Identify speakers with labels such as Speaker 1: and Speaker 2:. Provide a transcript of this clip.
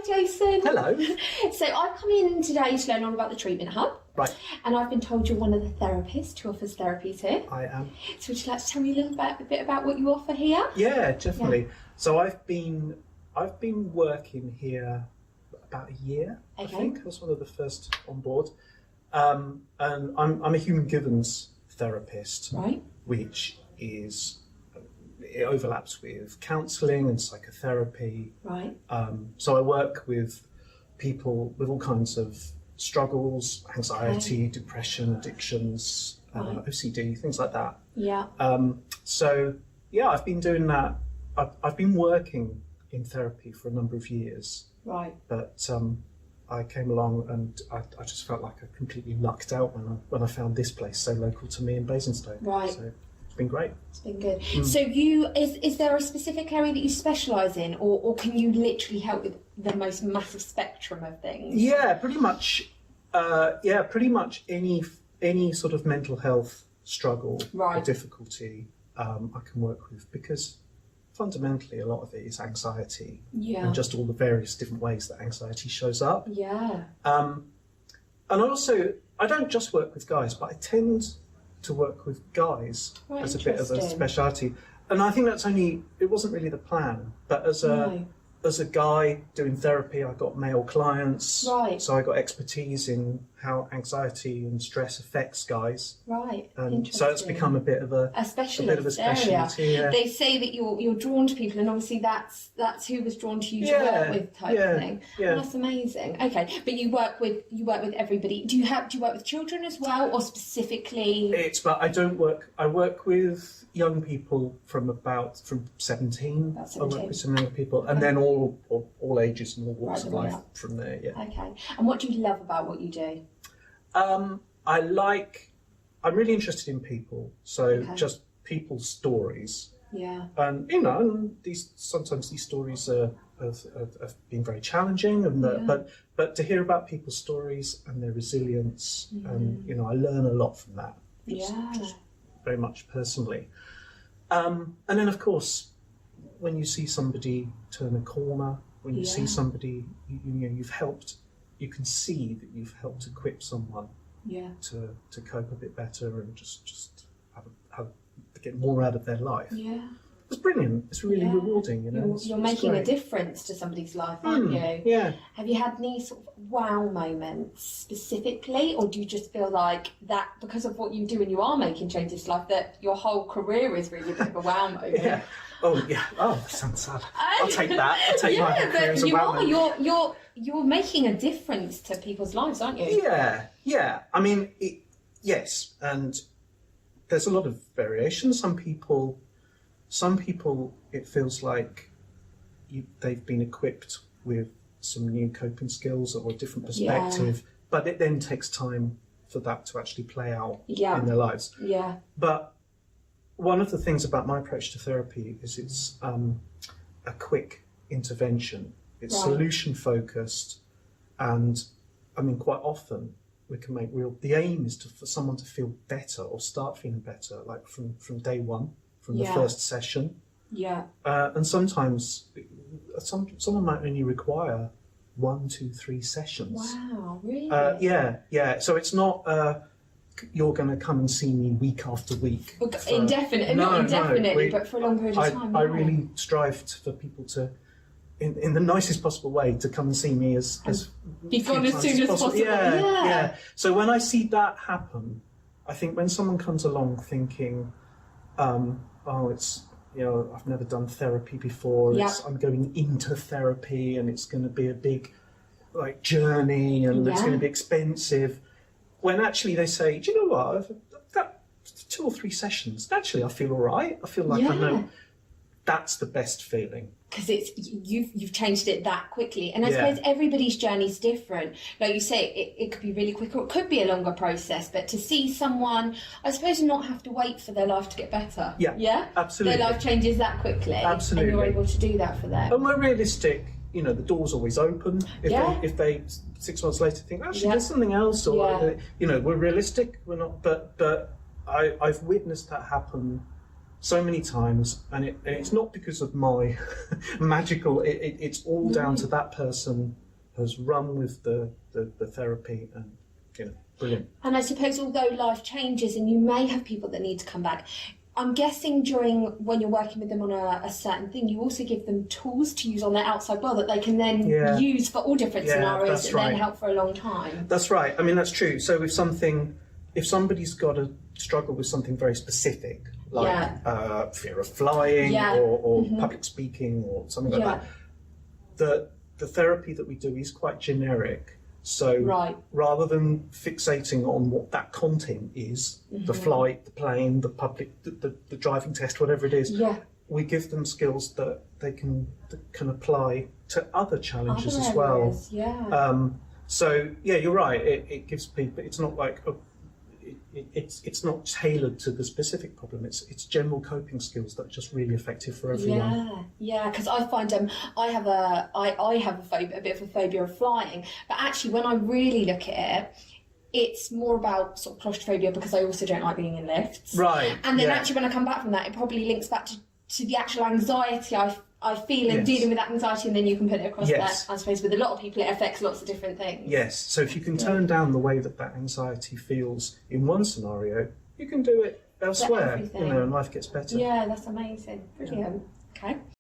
Speaker 1: Jason.
Speaker 2: Hello.
Speaker 1: So I've come in today to learn all about the treatment hub.
Speaker 2: Right.
Speaker 1: And I've been told you're one of the therapists who offers therapies here.
Speaker 2: I am.
Speaker 1: So would you like to tell me a bit about what you offer here?
Speaker 2: Yeah, definitely. Yeah. So I've been working here about a year. I think I was one of the first on board, and I'm a human givens therapist,
Speaker 1: right?
Speaker 2: Which is it overlaps with counselling and psychotherapy.
Speaker 1: Right.
Speaker 2: So I work with people with all kinds of struggles, anxiety, depression, addictions, OCD, things like that.
Speaker 1: Yeah.
Speaker 2: So yeah, I've been doing that. I've been working in therapy for a number of years.
Speaker 1: Right.
Speaker 2: But I came along and I just felt like I completely lucked out when I found this place so local to me in Basingstoke.
Speaker 1: Right.
Speaker 2: So it's been great.
Speaker 1: It's been good. So is there a specific area that you specialise in, or can you literally help with the most massive spectrum of things?
Speaker 2: Yeah, pretty much. Pretty much any sort of mental health struggle or difficulty I can work with, because fundamentally a lot of it is anxiety and just all the various different ways that anxiety shows up.
Speaker 1: Yeah.
Speaker 2: And I don't just work with guys, but I tend to work with guys as a bit of a speciality. And I think it wasn't really the plan, but as a guy doing therapy, I got male clients.
Speaker 1: Right.
Speaker 2: So I got expertise in how anxiety and stress affects guys.
Speaker 1: Right.
Speaker 2: And so it's become a bit of a
Speaker 1: specialist
Speaker 2: area. Yeah.
Speaker 1: They say that you're drawn to people, and obviously that's who was drawn to you to work with type of thing.
Speaker 2: Yeah.
Speaker 1: Well, that's amazing. Okay, but you work with everybody. Do you work with children as well, or specifically?
Speaker 2: I work with young people from 17.
Speaker 1: About 17.
Speaker 2: I work with some young people, and then all ages and all walks of life from there. Yeah.
Speaker 1: Okay. And what do you love about what you do?
Speaker 2: I'm really interested in people, so just people's stories.
Speaker 1: Yeah.
Speaker 2: And sometimes these stories have been very challenging, but to hear about people's stories and their resilience, and I learn a lot from that. Just very much personally. And then of course, when you see somebody turn a corner, when you see somebody you can see that you've helped equip someone to cope a bit better and just get more out of their life.
Speaker 1: Yeah.
Speaker 2: It's brilliant. It's really rewarding.
Speaker 1: You're making a difference to somebody's life, aren't you?
Speaker 2: Yeah.
Speaker 1: Have you had any sort of wow moments specifically, or do you just feel like that because of what you do and you are making changes to life, that your whole career is really a bit of a wow moment?
Speaker 2: Yeah. Oh yeah. Oh, that sounds sad. I'll take that. I'll take my whole career as a wow moment. You're making a difference to people's lives, aren't you? Yeah. I mean, yes, and there's a lot of variation. Some people, it feels like they've been equipped with some new coping skills or a different perspective, but it then takes time for that to actually play out in their lives.
Speaker 1: Yeah.
Speaker 2: But one of the things about my approach to therapy is it's a quick intervention. It's solution focused, and I mean quite often we can make the aim is for someone to feel better or start feeling better, like from day one, from the first session. Yeah. And sometimes someone might only require 1, 2, 3 sessions.
Speaker 1: Wow, really?
Speaker 2: Yeah. So it's not you're going to come and see me week after week.
Speaker 1: Indefinitely, not indefinitely, but for a long period of time.
Speaker 2: I really strive for people to, in the nicest possible way, to come and see me as
Speaker 1: be gone as soon as possible.
Speaker 2: Yeah. So when I see that happen, I think when someone comes along thinking, it's I've never done therapy before. I'm going into therapy, and it's going to be a big journey, and it's going to be expensive. When actually they say, do you know what? I've got 2 or 3 sessions. Actually, I feel all right. I feel like I know. That's the best feeling. Because
Speaker 1: you've changed it that quickly, and I suppose everybody's journey is different. Like you say, it could be really quick, or it could be a longer process. But to see someone, I suppose, not have to wait for their life to get better. Yeah,
Speaker 2: absolutely.
Speaker 1: Their life changes that quickly,
Speaker 2: absolutely,
Speaker 1: and you're able to do that for them.
Speaker 2: And we're realistic. The door's always open. If they 6 months later think actually there's something else, or we're realistic. We're not, but I've witnessed that happen so many times, and it's not because of my magical. It's all down to that person has run with the therapy, and brilliant.
Speaker 1: And I suppose although life changes and you may have people that need to come back, I'm guessing when you're working with them on a certain thing, you also give them tools to use on their outside world that they can then use for all different scenarios and then help for a long time.
Speaker 2: That's right. I mean, that's true. So if somebody's got a struggle with something very specific, like fear of flying or public speaking or something like that, the therapy that we do is quite generic. So rather than fixating on what that content is, the flight, the plane, the public, the driving test, whatever it is, we give them skills that they can apply to other challenges as well. So you're right. It gives people. It's not like it's not tailored to the specific problem. It's general coping skills that are just really effective for everyone.
Speaker 1: Because I find I have a phobia, a bit of a phobia of flying, but actually when I really look at it, it's more about sort of claustrophobia because I also don't like being in lifts.
Speaker 2: Right.
Speaker 1: And then actually when I come back from that, it probably links back to the actual anxiety I feel in dealing with that anxiety, and then you can put it across there. I suppose with a lot of people it affects lots of different things.
Speaker 2: Yes, so if you can turn down the way that anxiety feels in one scenario, you can do it elsewhere, and life gets better.
Speaker 1: Yeah, that's amazing. Brilliant. Okay.